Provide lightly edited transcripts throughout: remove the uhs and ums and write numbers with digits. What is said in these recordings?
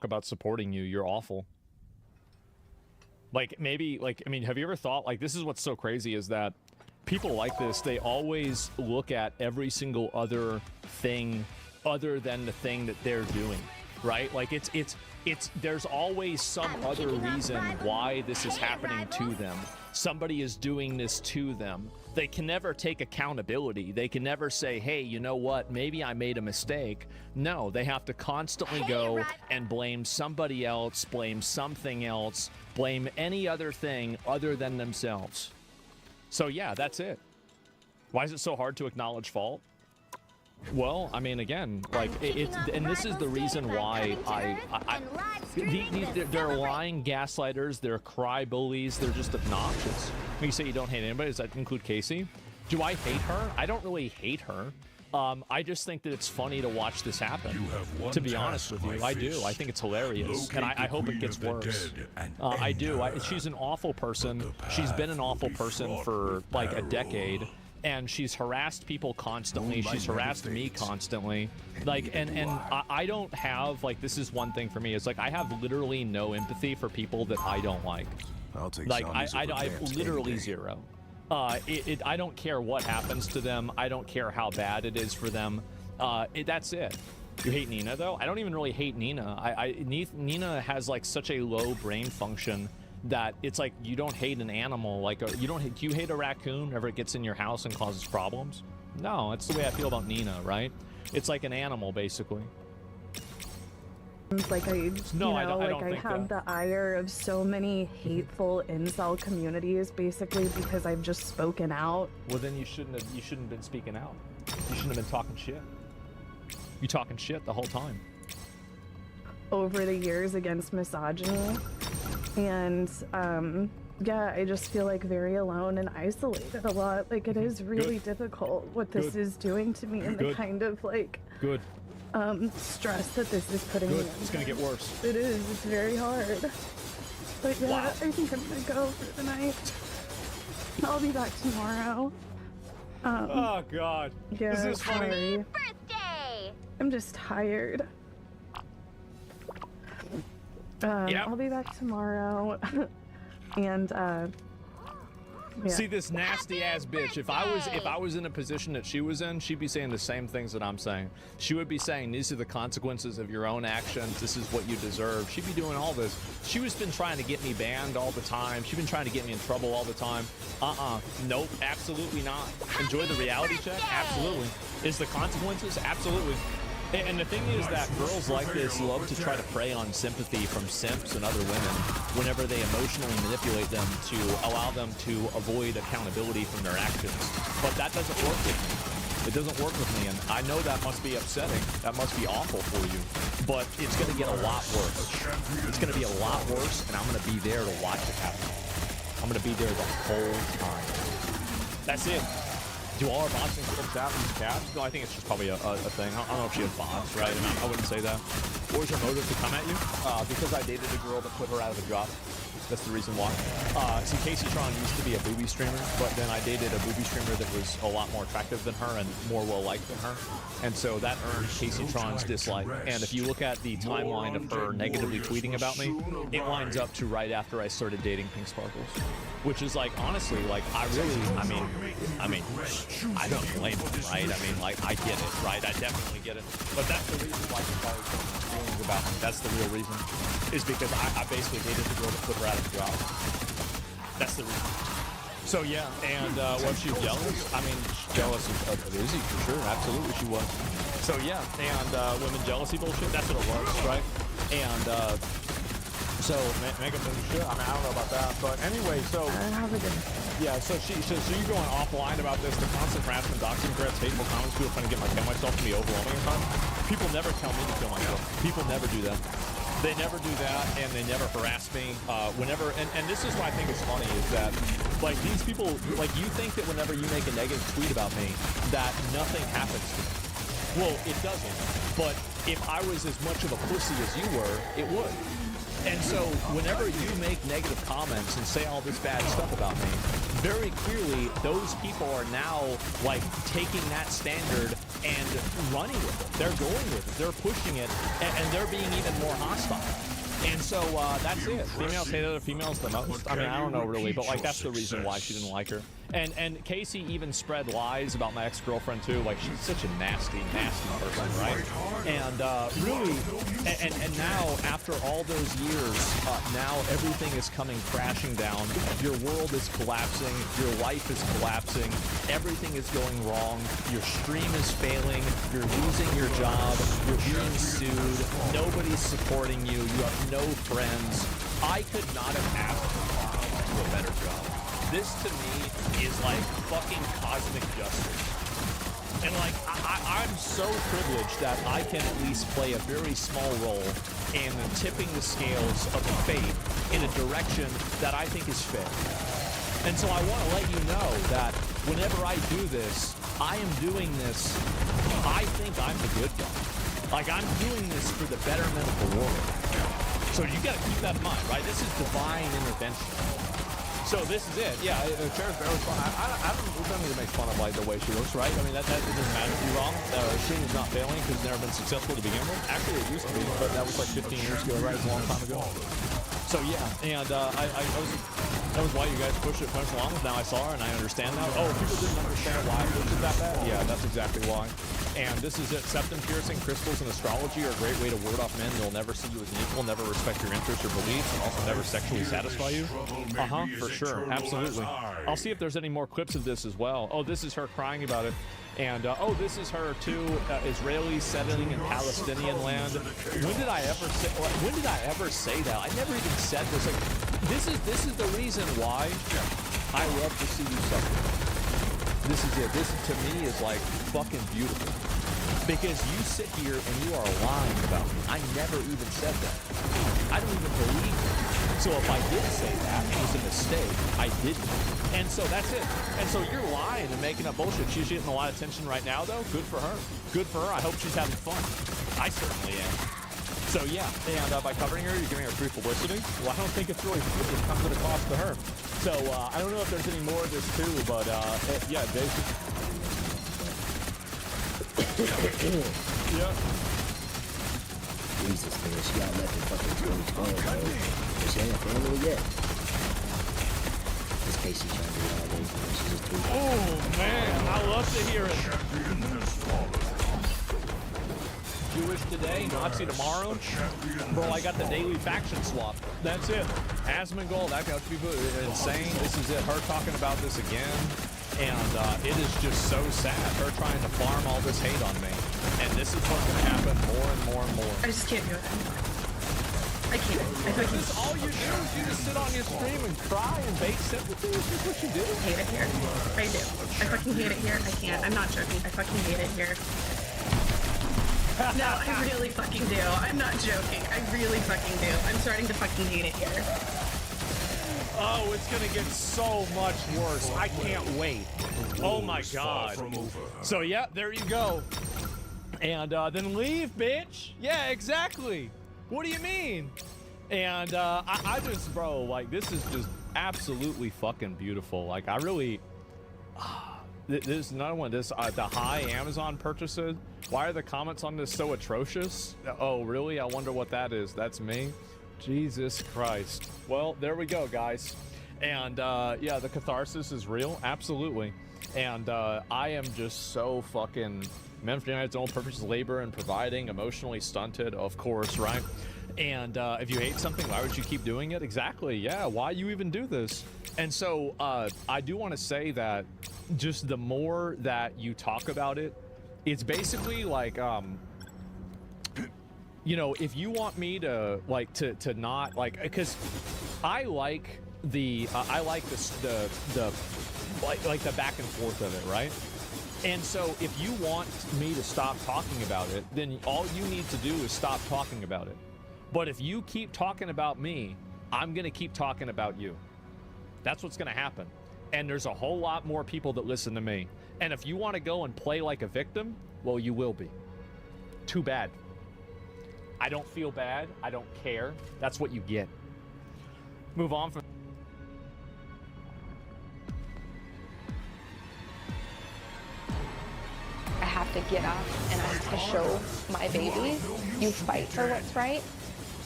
about supporting you. You're awful. Like, maybe, like, I mean, have you ever thought, like, this is what's so crazy is that people like this, they always look at every single other thing other than the thing that they're doing, right? Like, there's always some other reason why this is happening to them. Somebody is doing this to them. They can never take accountability. They can never say, hey, you know what? Maybe I made a mistake. No, they have to constantly go and blame somebody else, blame something else, blame any other thing other than themselves. So yeah, that's it. Why is it so hard to acknowledge fault? Well, I mean, again, like, and this is the reason why they're lying gaslighters, they're cry bullies, they're just obnoxious. When you say you don't hate anybody, does that include Casey? Do I hate her? I don't really hate her. I just think that it's funny to watch this happen. To be honest with you, I do. I think it's hilarious, and I hope it gets worse. I do. She's an awful person. She's been an awful person for like a decade. And she's harassed people constantly. She's harassed me constantly. Like, and I don't have, like, this is one thing for me. It's like, I have literally no empathy for people that I don't like. I'll take like, I literally zero. I don't care what happens to them. I don't care how bad it is for them. That's it. You hate Nina, though? I don't even really hate Nina. Nina has, like, such a low brain function that it's like you don't hate an animal. Like, do you hate a raccoon whenever it gets in your house and causes problems? No, that's the way I feel about Nina, right? It's like an animal, basically. Like, I have the ire of so many hateful incel communities, basically because I've just spoken out. Well, then you shouldn't have been speaking out. You shouldn't have been talking shit. You talking shit the whole time. Over the years against misogyny. And yeah, I just feel like very alone and isolated a lot. Like, it is really difficult what this is doing to me, and the kind of like stress that this is putting me in. It's gonna get worse. It is. It's very hard. But yeah, I think I'm gonna go for the night. I'll be back tomorrow. Oh God. Yeah, this is funny. Birthday! I'm just tired. I'll be back tomorrow. And yeah. See this nasty ass bitch. If I was in a position that she was in, she'd be saying the same things that I'm saying. She would be saying, these are the consequences of your own actions. This is what you deserve. She'd be doing all this. She was been trying to get me banned all the time. She's been trying to get me in trouble all the time. Nope, absolutely not. Enjoy the reality check? Absolutely. Is the consequences? Absolutely. And the thing is that girls like this love to try to prey on sympathy from simps and other women whenever they emotionally manipulate them to allow them to avoid accountability from their actions. But that doesn't work with me. It doesn't work with me, and I know that must be upsetting. That must be awful for you. But it's going to get a lot worse. It's going to be a lot worse, and I'm going to be there to watch it happen. I'm going to be there the whole time. That's it. Do all our bots include chat and cabs? No, I think it's just probably a thing. I don't know if she has bots, right? And I wouldn't say that. What was your motive to come at you? Because I dated a girl that put her out of a job. That's the reason why. See, Casey Tron used to be a booby streamer, but then I dated a booby streamer that was a lot more attractive than her and more well-liked than her. And so that earned Casey Tron's dislike. And if you look at the timeline of her negatively tweeting about me, it lines up to right after I started dating Pink Sparkles. Which is like, honestly, like, I mean, I don't blame him, right? I mean, like, I get it, right? I definitely get it. But that's the reason why you probably feelings about me. That's the real reason. Is because I basically dated the girl that put her out of the job. That's the reason. So yeah, and was she jealous? I mean, jealous of Izzy for sure. Absolutely, she was. So yeah, and women jealousy bullshit. That's what it was, right? And so make a shit. I mean, I don't know about that, but anyway, so yeah, so you're going offline about this. The constant harassment, doxing threats, hateful comments, people trying to get myself to be overwhelming at times. People never tell me to kill myself. People never do that. They never do that, and they never harass me. Whenever, and this is what I think is funny, is that, like, these people, like, you think that whenever you make a negative tweet about me, that nothing happens to me. Well, it doesn't. But if I was as much of a pussy as you were, it would. And so whenever you make negative comments and say all this bad stuff about me, very clearly those people are now like taking that standard and running with it. They're going with it. They're pushing it, and they're being even more hostile. And so that's it. Females hate other females the most. I mean, I don't know really, but like that's the reason why she didn't like her. And Casey even spread lies about my ex-girlfriend too. Like she's such a nasty, nasty person, right? And really, and now after all those years, now everything is coming crashing down. Your world is collapsing. Your life is collapsing. Everything is going wrong. Your stream is failing. You're losing your job. You're being sued. Nobody's supporting you. You have no friends. I could not have asked for a better job. This to me is like fucking cosmic justice. And like, I'm so privileged that I can at least play a very small role in tipping the scales of fate in a direction that I think is fair. And so I want to let you know that whenever I do this, I am doing this, I think I'm the good guy. Like I'm doing this for the betterment of the world. So you gotta keep that in mind, right? This is divine intervention. So this is it. Yeah, Chair's Barrel's fine. I don't need to make fun of like the way she looks, right? I mean, that doesn't matter if you're wrong. Stream is not failing because it's never been successful to begin with. Actually, it used to be, but that was like 15 years ago, right? It's a long time ago. So yeah, and that was why you guys pushed it punch along. Now I saw her and I understand now. Oh, people didn't understand why I pushed it that bad. Yeah, that's exactly why. And this is it. Septum piercing, crystals, and astrology are a great way to ward off men. They'll never see you as an equal, never respect your interests or beliefs, and also never sexually satisfy you. For sure. Absolutely. I'll see if there's any more clips of this as well. Oh, this is her crying about it. And, oh, this is her, too, Israeli settling in Palestinian land. When did I ever say that? I never even said this. Like, this is the reason why I love to see you suffer. This is it. This, to me, is, like, fucking beautiful. Because you sit here and you are lying about me. I never even said that. I don't even believe it. So if I did say that, it was a mistake. I didn't. And so that's it. And so you're lying and making up bullshit. She's getting a lot of attention right now, though. Good for her. Good for her. I hope she's having fun. I certainly am. So yeah, and by covering her, you're giving her free publicity. Well, I don't think it's really free. It comes at a cost to her. So I don't know if there's any more of this too, but yeah, basically. Yeah. Jesus, man, she got left in fucking 2012, bro. She ain't a family yet. This case she's trying to do all day, man. She's just too. Oh man, I love to hear it. Jewish today, Nazi tomorrow. Bro, I got the daily faction swap. That's it. Asmongold, that got people insane. This is it. Her talking about this again. And it is just so sad. Her trying to farm all this hate on me. And this is what's going to happen more and more and more. I just can't do it anymore. I can't. Is this all you do? Is you just sit on your stream and cry and bake sympathy? Is this what you do? I hate it here. I do. I fucking hate it here. I can't. I'm not joking. I fucking hate it here. No, I really fucking do. I'm not joking. I really fucking do. I'm starting to fucking hate it here. Oh, it's gonna get so much worse. I can't wait. Oh my god. So yeah, there you go. And then leave, bitch. Yeah, exactly. What do you mean? And I just, bro, like this is just absolutely fucking beautiful. Like I really, there's another one. This the high Amazon purchases. Why are the comments on this so atrocious? Oh, really? I wonder what that is. That's me. Jesus Christ. Well, there we go, guys. And yeah, the catharsis is real. Absolutely. And I am just so fucking men for United's own purposes, labor and providing, emotionally stunted, of course, right? And if you hate something, why would you keep doing it? Exactly. Yeah. Why you even do this? And so I do want to say that just the more that you talk about it, it's basically like you know, if you want me to like to not like, because I like the I like this the like the back and forth of it, right? And so if you want me to stop talking about it, then all you need to do is stop talking about it. But if you keep talking about me, I'm gonna keep talking about you. That's what's gonna happen. And there's a whole lot more people that listen to me. And if you want to go and play like a victim, well, you will be. Too bad. I don't feel bad. I don't care. That's what you get. Move on from. I have to get up and I have to show my babies. You fight for what's right.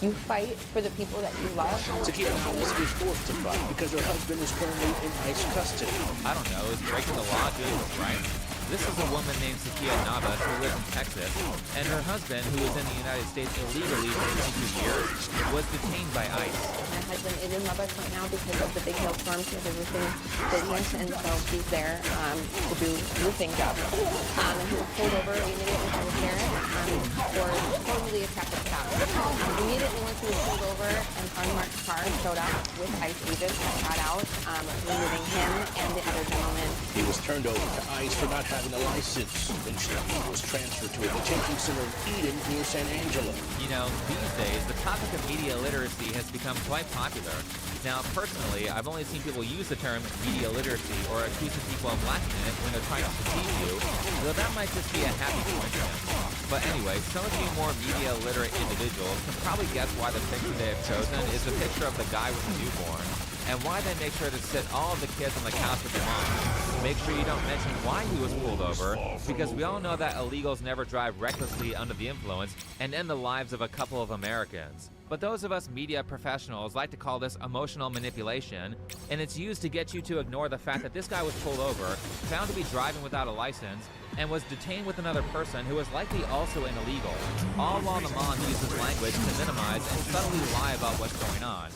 You fight for the people that you love. Takia Navas is forced to fight because her husband is currently in ICE custody. I don't know, is breaking the law doing what's right? This is a woman named Takia Navas who lives in Texas, and her husband, who was in the United States illegally for 22 years, was detained by ICE. My husband is in Lubbock right now because of the big hailstorms with the roofing business, and so he's there to do roofing jobs. And he was pulled over immediately by the sheriff for totally attractive cop. Immediately once he was pulled over, an unmarked car showed up with ICE agents that got out, removing him and the other gentleman. He was turned over to ICE for not having a license. Eventually, he was transferred to a detention center in Eden near San Angelo. You know, these days, the topic of media literacy has become quite popular. Now, personally, I've only seen people use the term media literacy or accusing people of lacking in it when they're trying to deceive you, though that might just be a happy coincidence. But anyway, some of you more media literate individuals can probably guess why the picture they have chosen is the picture of the guy with the newborn, and why they make sure to sit all of the kids on the couch with their mom. Make sure you don't mention why he was pulled over, because we all know that illegals never drive recklessly under the influence and end the lives of a couple of Americans. But those of us media professionals like to call this emotional manipulation, and it's used to get you to ignore the fact that this guy was pulled over, found to be driving without a license, and was detained with another person who was likely also an illegal, all while the mom uses language to minimize and subtly lie about what's going on.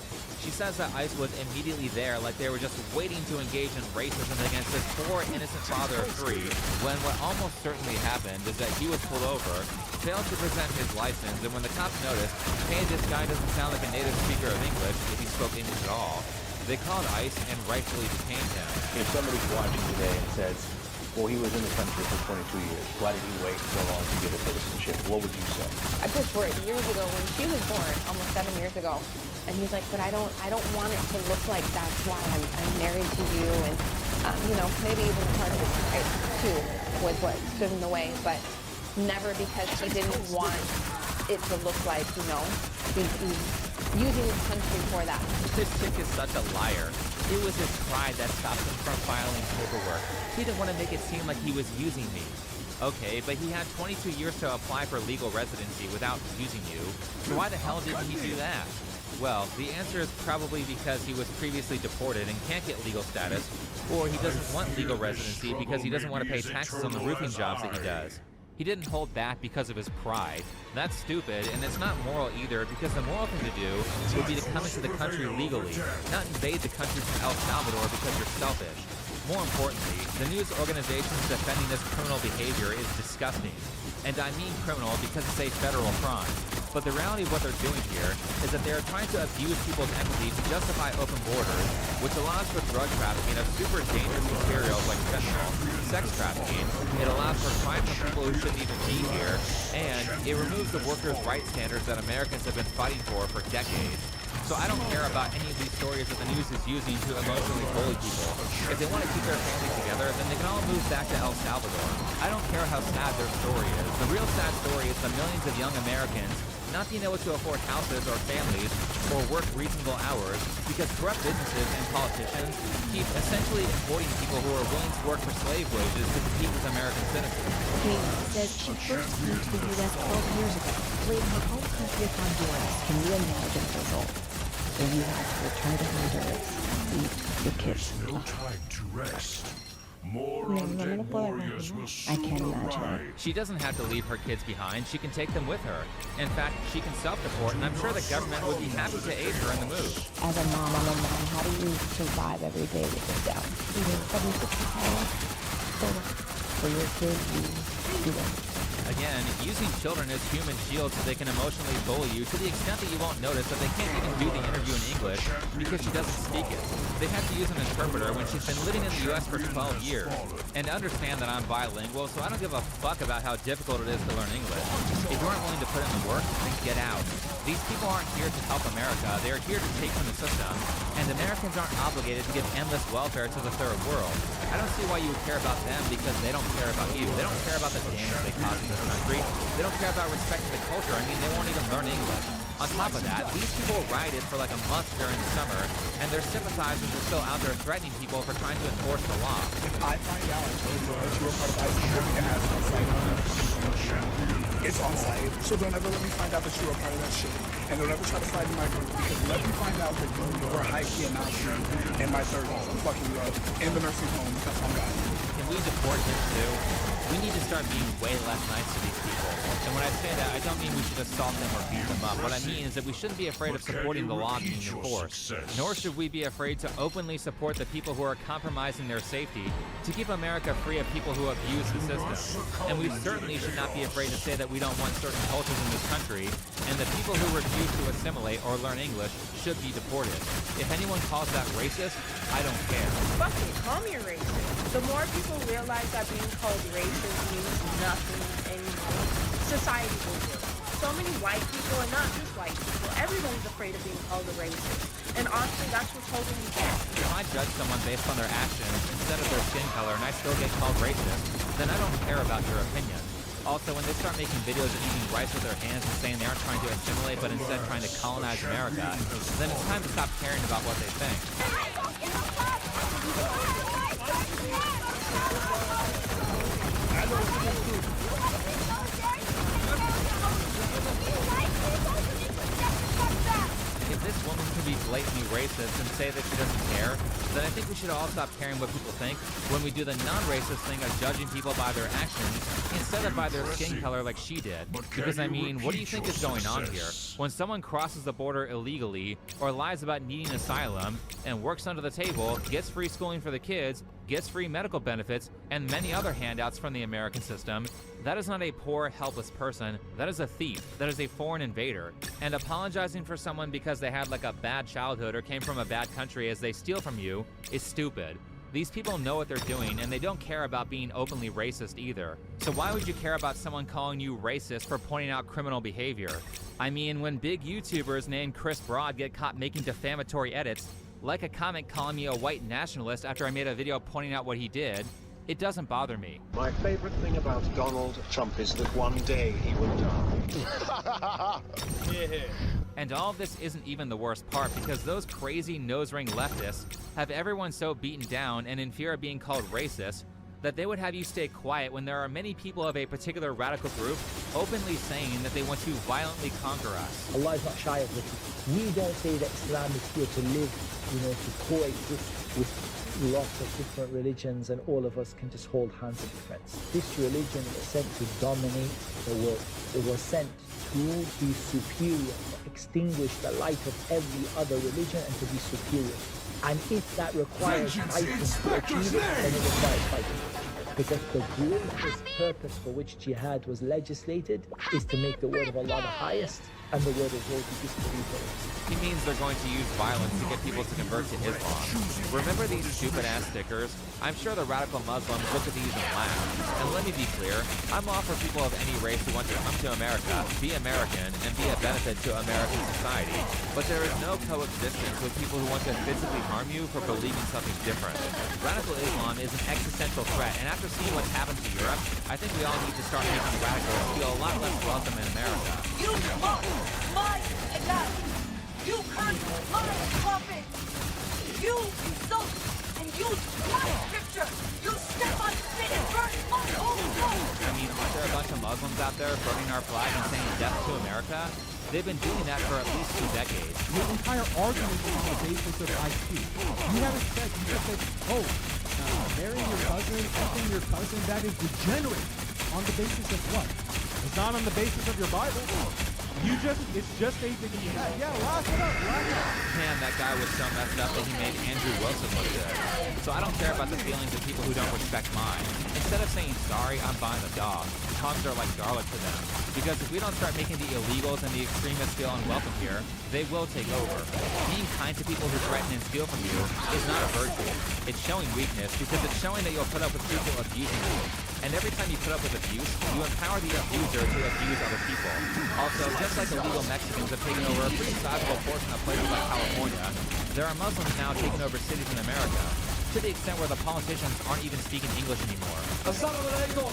She says that ICE was immediately there like they were just waiting to engage in racism against this poor innocent father of three, when what almost certainly happened is that he was pulled over, failed to present his license, and when the cops noticed, hey, this guy doesn't sound like a native speaker of English if he spoke English at all, they called ICE and rightfully detained him. If somebody's watching today and says, well, he was in the country for 22 years, why did he wait so long to get a citizenship? What would you say? I pushed for it years ago when she was born, almost 7 years ago. And he's like, but I don't want it to look like that's why I'm married to you. And, you know, maybe even part of his pride, too, was what stood in the way. But never because he didn't want it to look like, you know, he's using his country for that. This chick is such a liar. It was his pride that stopped him from filing paperwork. He didn't want to make it seem like he was using me. Okay, but he had 22 years to apply for legal residency without using you. So why the hell didn't he do that? Well, the answer is probably because he was previously deported and can't get legal status, or he doesn't want legal residency because he doesn't want to pay taxes on the roofing jobs that he does. He didn't hold back because of his pride. That's stupid, and it's not moral either, because the moral thing to do would be to come into the country legally, not invade the country from El Salvador because you're selfish. More importantly, the news organizations defending this criminal behavior is disgusting. And I mean criminal because it's a federal crime. But the reality of what they're doing here is that they are trying to abuse people's empathy to justify open borders, which allows for drug trafficking of super dangerous materials like fentanyl, sex trafficking, it allows for crime from people who shouldn't even be here, and it removes the workers' rights standards that Americans have been fighting for decades. So I don't care about any of these stories that the news is using to emotionally bully people. If they want to keep their families together, then they can all move back to El Salvador. I don't care how sad their story is. The real sad story is the millions of young Americans not being able to afford houses or families or work reasonable hours because corrupt businesses and politicians keep essentially importing people who are willing to work for slave wages to compete with American citizens. Kate says she first moved to the U.S. 12 years ago, fleeing her home country of Honduras. Can you imagine the result? So you have to return to Honduras, leave your kids. No time to rest. More No, undead no, warriors will I can't soon imagine. arrive. She doesn't have to leave her kids behind. She can take them with her. In fact, she can self-deport, and I'm sure the government would be happy to aid her in the move. As a mom, how do you survive every day with this down? Even 76 pounds. For your kids, you do it. Again, using children as human shields so they can emotionally bully you to the extent that you won't notice that they can't even do the interview in English because she doesn't speak it. They have to use an interpreter when she's been living in the U.S. for 12 years. And understand that I'm bilingual, so I don't give a fuck about how difficult it is to learn English. If you aren't willing to put in the work, then get out. These people aren't here to help America. They are here to take from the system. And Americans aren't obligated to give endless welfare to the third world. I don't see why you would care about them because they don't care about you. They don't care about the damage they cause to this country. They don't care about respecting the culture. I mean, they won't even learn English. On top of that, these people rioted for like a month during the summer, and their sympathizers are still out there threatening people for trying to enforce the law. If I find out that you were part of ISIS, you're going to ask on site. It's on site. So don't ever let me find out that you were part of that shit. And don't ever try to fight in my group, because let me find out that you were high-key announcing in my 30s. I'm fucking you up in the nursing home because I'm God. Can we deport him too? We need to start being way less nice to these people. And when I say that, I don't mean we should assault them or beat them up. What I mean is that we shouldn't be afraid of supporting the law being enforced. Nor should we be afraid to openly support the people who are compromising their safety to keep America free of people who abuse the system. And we certainly should not be afraid to say that we don't want certain cultures in this country, and the people who refuse to assimilate or learn English should be deported. If anyone calls that racist, I don't care. Fucking call me racist. The more people realize that being called racist means nothing anymore, society will do. So many white people, and not just white people, everybody's afraid of being called a racist. And honestly, that's what's holding me back. If I judge someone based on their actions instead of their skin color and I still get called racist, then I don't care about your opinion. Also, when they start making videos of eating rice with their hands and saying they aren't trying to assimilate but instead trying to colonize America, then it's time to stop caring about what they think. If this woman can be blatantly racist and say that she doesn't care, then I think we should all stop caring what people think when we do the non-racist thing of judging people by their actions instead of by their skin color like she did. Because I mean, what do you think is going on here? When someone crosses the border illegally or lies about needing asylum and works under the table, gets free schooling for the kids, gets free medical benefits, and many other handouts from the American system, that is not a poor, helpless person. That is a thief. That is a foreign invader. And apologizing for someone because they had like a bad childhood or came from a bad country as they steal from you is stupid. These people know what they're doing, and they don't care about being openly racist either. So why would you care about someone calling you racist for pointing out criminal behavior? I mean, when big YouTubers named Chris Broad get caught making defamatory edits, like a comment calling me a white nationalist after I made a video pointing out what he did, it doesn't bother me. My favorite thing about Donald Trump is that one day he will die. Yeah. And all of this isn't even the worst part, because those crazy nose-ring leftists have everyone so beaten down and in fear of being called racist that they would have you stay quiet when there are many people of a particular radical group openly saying that they want to violently conquer us. Allah is not shy of it. We don't say that Islam is here to live, to coexist with lots of different religions and all of us can just hold hands and be friends. This religion was sent to dominate the world. It was sent to be superior, to extinguish the light of every other religion and to be superior. And if that requires fighting to achieve it, then it requires fighting. Because the greatest purpose for which jihad was legislated is to make the word of Allah the highest and the word of those who disbelieve it. He means they're going to use violence to get people to convert to Islam. Remember these stupid-ass stickers? I'm sure the radical Muslims look at these and laugh. And let me be clear, I'm all for people of any race who want to come to America, be American, and be a benefit to American society. But there is no coexistence with people who want to physically harm you for believing something different. Radical Islam is an existential threat, and after seeing what's happened to Europe, I think we all need to start making radicals feel a lot less welcome in America. You mock my Allah. You curse my prophet. You insult and use my scripture. You step on spit and burn my own blood. I mean, aren't there a bunch of Muslims out there burning our flag and saying death to America? They've been doing that for at least 2 decades. Your entire argument is on the basis of IQ. You haven't said, you just said, marrying your cousin, fucking your cousin, that is degenerate. On the basis of what? It's not on the basis of your Bible. It's just a thing in your head. Yeah, laugh it up. Man, that guy was so messed up that he made Andrew Wilson look good. So I don't care about the feelings of people who don't respect mine. Instead of saying sorry, I'm buying a dog. Dogs are like garlic to them. Because if we don't start making the illegals and the extremists feel unwelcome here, they will take over. Being kind to people who threaten and steal from you is not a virtue. It's showing weakness because it's showing that you'll put up with people abusing you. And every time you put up with abuse, you empower the abuser to abuse other people. Also, just like illegal Mexicans have taken over a pretty sizable portion of places like California, there are Muslims now taking over cities in America, to the extent where the politicians aren't even speaking English anymore. Assalamu alaikum.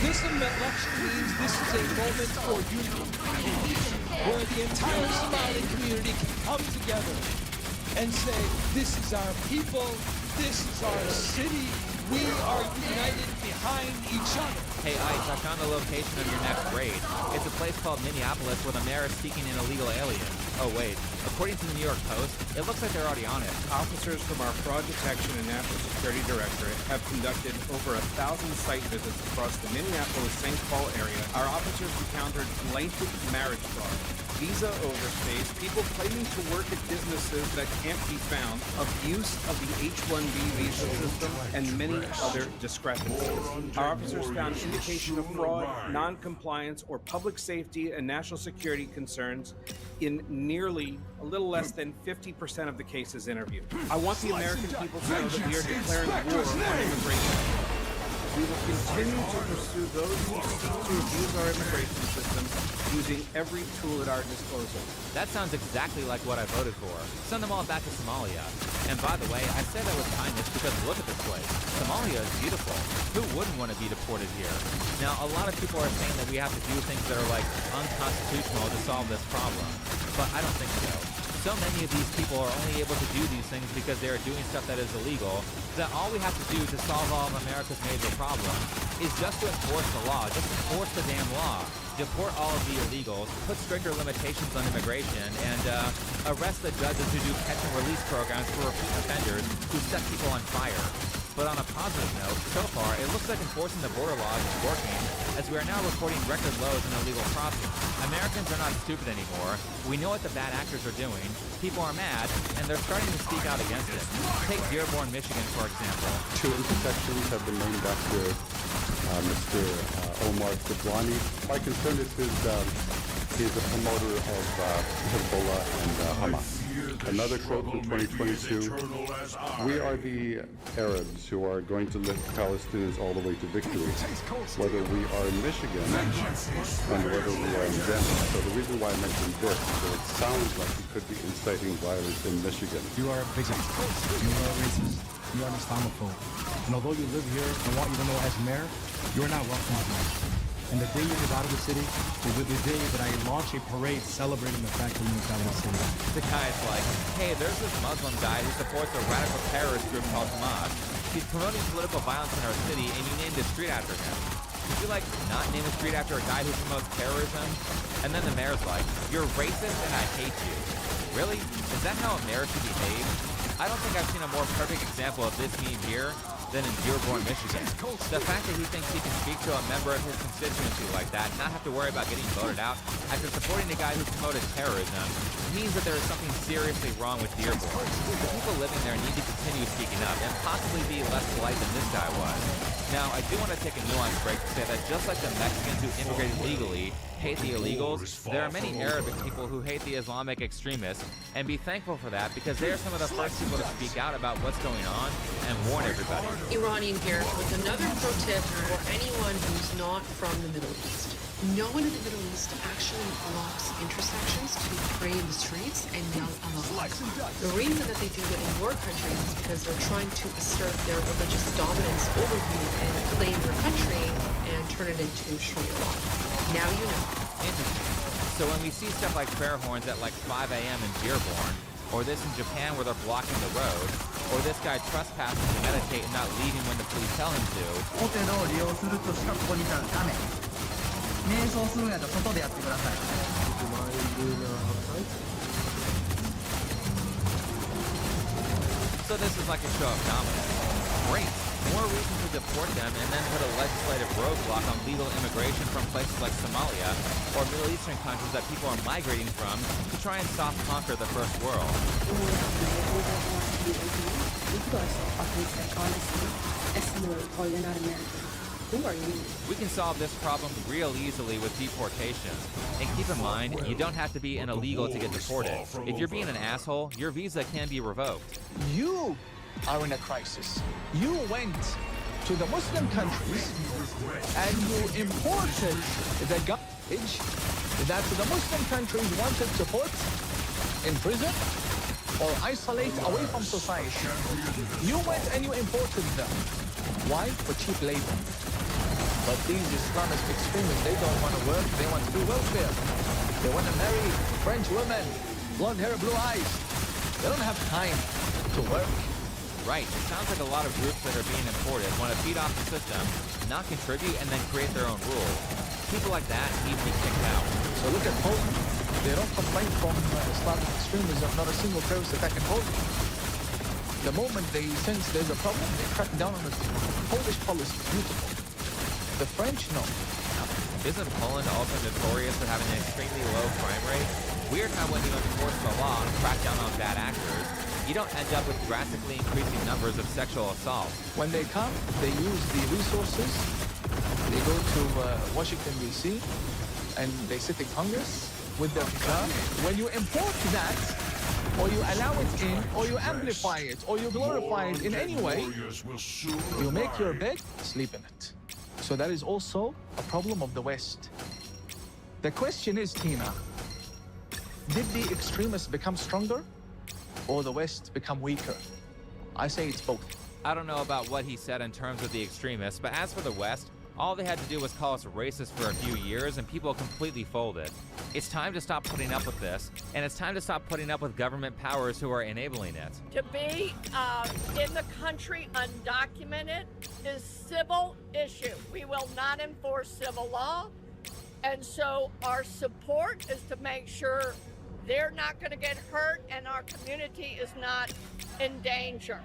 This election means this is a moment for unity, where the entire Somali community can come together and say, this is our people, this is our city, we are united behind each other. Hey Ice, I found the location of your next raid. It's a place called Minneapolis where the mayor is seeking an illegal alien. Oh wait, according to the New York Post, it looks like they're already on it. Officers from our Fraud Detection and National Security Directorate have conducted over 1,000 site visits across the Minneapolis-St. Paul area. Our officers encountered blatant marriage fraud, visa overstays, people claiming to work at businesses that can't be found, abuse of the H-1B visa system, and many other discrepancies. Our officers found indication of fraud, non-compliance, or public safety and national security concerns in nearly a little less than 50% of the cases interviewed. I want the American people to know that we are declaring war on immigration. We will continue to pursue those who seek to abuse our immigration system using every tool at our disposal. That sounds exactly like what I voted for. Send them all back to Somalia. And by the way, I say that with kindness because look at this place. Somalia is beautiful. Who wouldn't want to be deported here? Now, a lot of people are saying that we have to do things that are like unconstitutional to solve this problem. But I don't think so. So many of these people are only able to do these things because they are doing stuff that is illegal, that all we have to do to solve all of America's major problems is just to enforce the law, just enforce the damn law. Deport all of the illegals, put stricter limitations on immigration, and arrest the judges who do catch and release programs for repeat offenders who set people on fire. But on a positive note, so far, it looks like enforcing the border laws is working, as we are now recording record lows in illegal crossings. Americans are not stupid anymore. We know what the bad actors are doing. People are mad, and they're starting to speak out against it. Take Dearborn, Michigan, for example. 2 intersections have been named after Mr. Omar Sidwani. My concern is he's a promoter of Hezbollah and Hamas. Another quote from 2022, we are the Arabs who are going to lift Palestinians all the way to victory, whether we are in Michigan and whether we are in Denver. So the reason why I mentioned this is that it sounds like he could be inciting violence in Michigan. You are a bigot. You are a racist. You are an Islamophobe. And although you live here, I want you to know as mayor, you are not welcome here. And the day you get out of the city will be the day that I launch a parade celebrating the fact that you moved out of the city. The guy's like, hey, there's this Muslim guy who supports a radical terrorist group called Hamas. He's promoting political violence in our city, and you named a street after him. Could you, like, not name a street after a guy who promotes terrorism? And then the mayor's like, you're racist and I hate you. Really? Is that how a mayor should behave? I don't think I've seen a more perfect example of this meme here than in Dearborn, Michigan. The fact that he thinks he can speak to a member of his constituency like that and not have to worry about getting voted out after supporting a guy who promoted terrorism means that there is something seriously wrong with Dearborn. The people living there need to continue speaking up and possibly be less polite than this guy was. Now, I do want to take a nuanced break to say that just like the Mexicans who immigrated legally hate the illegals, there are many Arabic people who hate the Islamic extremists, and be thankful for that because they are some of the first people to speak out about what's going on and warn everybody. Iranian here with another pro tip for anyone who's not from the Middle East. No one in the Middle East actually blocks intersections to pray in the streets and yell Allah. The reason that they do it in your countries is because they're trying to assert their religious dominance over you and claim your country and turn it into Sharia law. Now you know. Interesting. So when we see stuff like prayer horns at like 5 a.m. in Dearborn, or this in Japan where they're blocking the road, or this guy trespassing to meditate and not leaving when the police tell him to. ホテルを利用するとしかここに立つため瞑想するんやったら外でやってください So this is like a show of dominance. Great. More reason to deport them and then put a legislative roadblock on legal immigration from places like Somalia or Middle Eastern countries that people are migrating from to try and soft conquer the first world. Who are you? We can solve this problem real easily with deportation. And keep in mind, you don't have to be an illegal to get deported. If you're being an asshole, your visa can be revoked. You are in a crisis. You went to the Muslim countries and you imported the garbage that the Muslim countries wanted to put in prison or isolate away from society. You went and you imported them. Why? For cheap labor. But these Islamist extremists, they don't want to work, they want to do welfare. They want to marry French women, blonde hair, blue eyes. They don't have time to work. Right, it sounds like a lot of groups that are being imported want to feed off the system, not contribute, and then create their own rules. People like that need to be kicked out. So look at Poland. They don't complain from Islamic extremism, not a single terrorist attack in Poland. The moment they sense there's a problem, they crack down on it. Polish policy is beautiful. The French, no. Isn't Poland also notorious for having an extremely low crime rate? Weird how when you enforce the law and crack down on bad actors, you don't end up with drastically increasing numbers of sexual assaults. When they come, they use the resources. They go to Washington, D.C., and they sit in Congress with their car. When you import that, or you allow it in, or you amplify it, or you glorify it in any way, you make your bed, sleep in it. So that is also a problem of the West. The question is, Tina, did the extremists become stronger or the West become weaker? I say it's both. I don't know about what he said in terms of the extremists, but as for the West, all they had to do was call us racist for a few years and people completely folded. It's time to stop putting up with this, and it's time to stop putting up with government powers who are enabling it. To be in the country undocumented is civil issue. We will not enforce civil law, and so our support is to make sure they're not going to get hurt and our community is not in danger.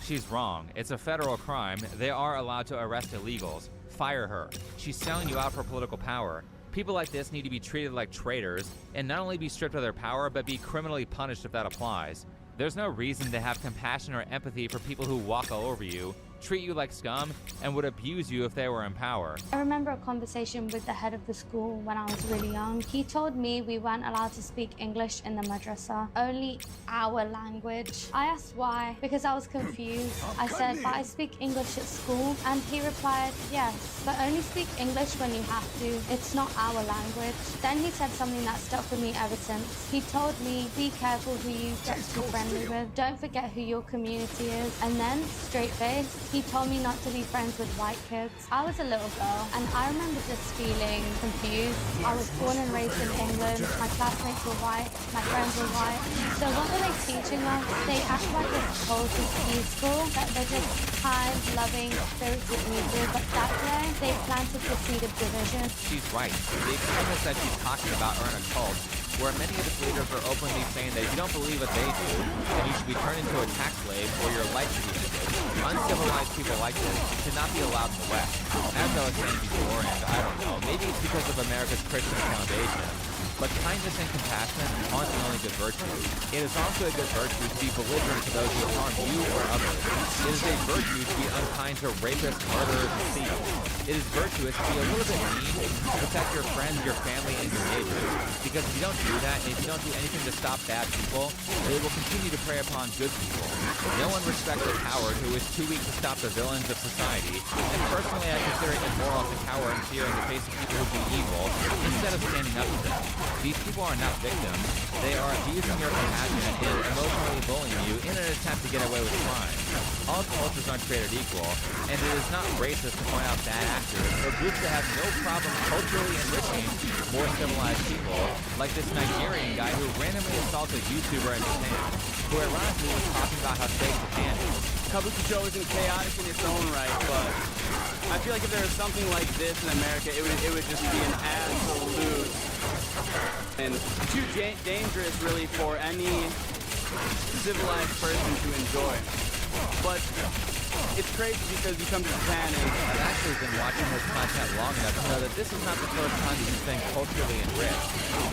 She's wrong. It's a federal crime. They are allowed to arrest illegals. Fire her. She's selling you out for political power. People like this need to be treated like traitors and not only be stripped of their power, but be criminally punished if that applies. There's no reason to have compassion or empathy for people who walk all over you, treat you like scum, and would abuse you if they were in power. I remember a conversation with the head of the school when I was really young. He told me we weren't allowed to speak English in the madrasa, only our language. I asked why, because I was confused. I said, but I speak English at school, and he replied, yes, but only speak English when you have to. It's not our language. Then he said something that stuck with me ever since. He told me, be careful who you get to be friendly with. Don't forget who your community is. And then, straight-faced, he told me not to be friends with white kids. I was a little girl, and I remember just feeling confused. I was born and raised in England. My classmates were white. My friends were white. So what were they teaching us? They act like this cult is peaceful, that they're just kind, loving, spiritual people. But that day, they planted the seed of division. She's right. The extremists that she's talking about are in a cult, where many of its leaders are openly saying that if you don't believe what they do, then you should be turned into a tax slave or your life should be ended. Uncivilized people like this should not be allowed in the West. As I was saying before, and I don't know, maybe it's because of America's Christian foundation, but kindness and compassion aren't the only good virtues. It is also a good virtue to be belligerent to those who harm you or others. It is a virtue to be unkind to rapists, murderers, and thieves. It is virtuous to be a little bit mean to protect your friends, your family, and your neighbors. Because if you don't do that, and if you don't do anything to stop bad people, they will continue to prey upon good people. No one respects a coward who is too weak to stop the villains of society, and personally I consider it immoral to cower in fear in the face of people who do evil, instead of standing up to them. These people are not victims. They are abusing your compassion and emotionally bullying you in an attempt to get away with crime. All cultures aren't created equal, and it is not racist to point out bad actors or groups that have no problem culturally enriching more civilized people, like this Nigerian guy who randomly assaulted a YouTuber in Japan, who ironically was talking about how safe Japan is. Kabukicho isn't chaotic in its own right, but I feel like if there was something like this in America, it would just be an absolute and too dangerous really for any civilized person to enjoy. But it's crazy because you come to Japan and I've actually been watching his content long enough to know that this is not the first time he's been culturally enriched.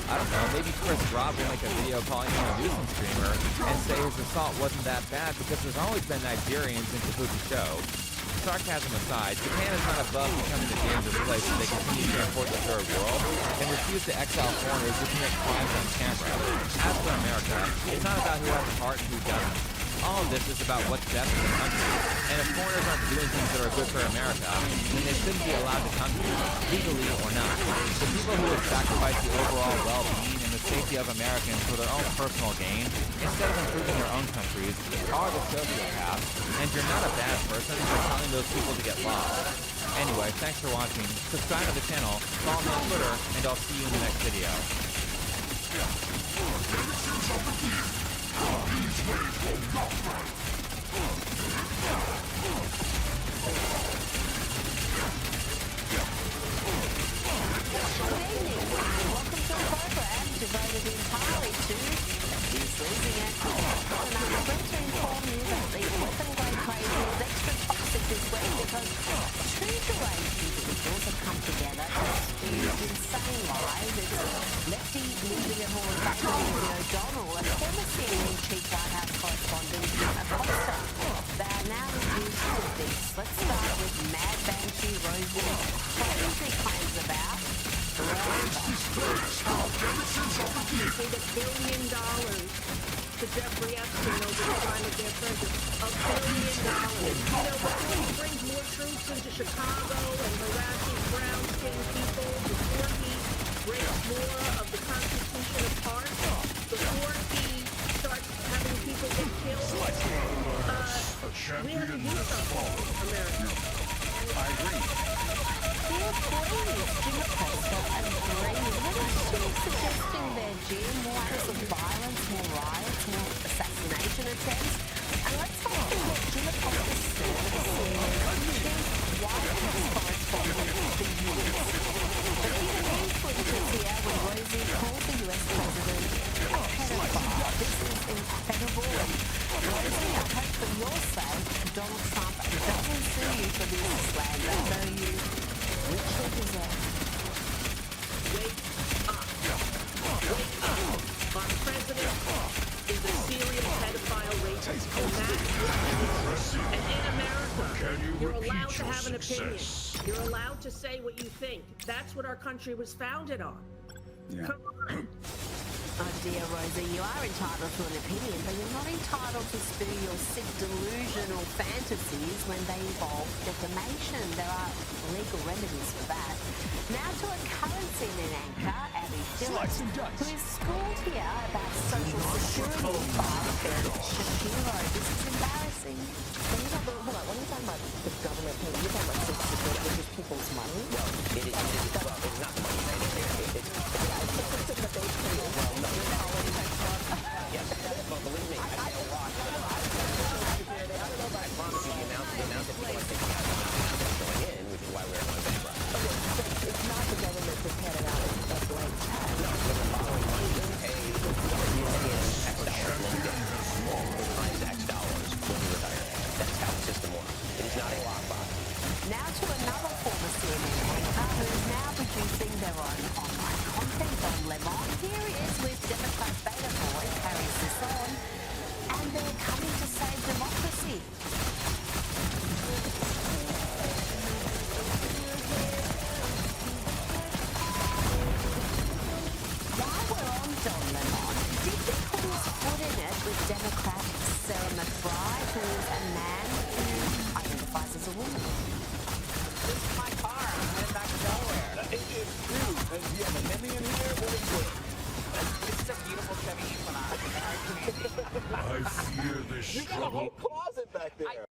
I don't know, maybe Chris Rob will make a video calling him a nuisance streamer and say his assault wasn't that bad because there's always been Nigerians in Kabukicho. Sarcasm aside, Japan is not above becoming a dangerous place as they continue to import the third world and refuse to exile foreigners who commit crimes on camera. As for America, it's not about who has a heart and who doesn't. All of this is about what's best for the country. And if foreigners aren't doing things that are good for America, then they shouldn't be allowed to come here, legally or not. The people who would sacrifice the overall well-being and the safety of Americans for their own personal gain, instead of improving their own countries, are the sociopaths. And you're not a bad person for telling those people to get lost. Anyway, thanks for watching. Subscribe to the channel, follow me on Twitter, and I'll see you in the next video. Devoted entirely to these losing actors. And I'm going to inform you that the weapon grade crazy is extra toxic this week because two deranged individuals have come together to spew insane lies. It's lefty media hall David O'Donnell, a former CNN chief White House correspondent, a Costa. They are now reduced to this. Let's start with Mad Banshee Rosie crazy claims about see the $1 billion to Jeffrey Epstein over the China difference. $1 billion. You know, before he brings more troops into Chicago and harassing brown-skinned people, before he breaks more of the Constitution apart, before he starts having people get killed, we have to do something, America. I agree. Jim Acosta agrees. What is she suggesting there, Jim? More acts of violence, more riots, more assassination attempts? And let's have a look at Jim Acosta's service White House correspondent for years. But even he footage here when Rosie called the US president a pedophile. This is incredible. And Rosie, I hope for your sake, Donald Trump doesn't sue you for this slander, though you richly deserve. Wake up. Wake up. Our president is a serious pedophile rapist. And that's what he is. And in America, you're allowed to have an opinion. You're allowed to say what you think. That's what our country was founded on. Yeah. Come on. Oh dear, Rosie, you are entitled to an opinion, but you're not entitled to spew your sick delusional fantasies when they involve defamation. There are legal remedies for that. Now to a currency anchor, Abby Phillips, who is schooled here about social security by Shapiro. This is embarrassing. When you talk about, hold on, when you talk about the government paying, you're talking about social security, which is people's money? Well, it's not the money they pay. But they pay well. Yes, but believe me, I pay a lot. I promise you the amount that people are taking out is going in, which is why we're going bankrupt. Okay, so it's not the government that's handing out a blank check. No, but the following money is paid. You pay in X dollars times X dollars when you retire. That's how the system works. It is not a lockbox. Now to another former CNN anchor who is now producing their own online content on Le Monde. Here he is with Democrat beta boy Harry Sisson, and they're coming to save democracy. While we're on Don Lemon, did he put his foot in it with Democrat Sarah McBride, who is a man who identifies as a woman? This is my car. I'm headed back to Delaware. It is true. Do you have a Hemi in here? What is it? This is a beautiful Chevy Equinox. I fear this You got a whole closet back there.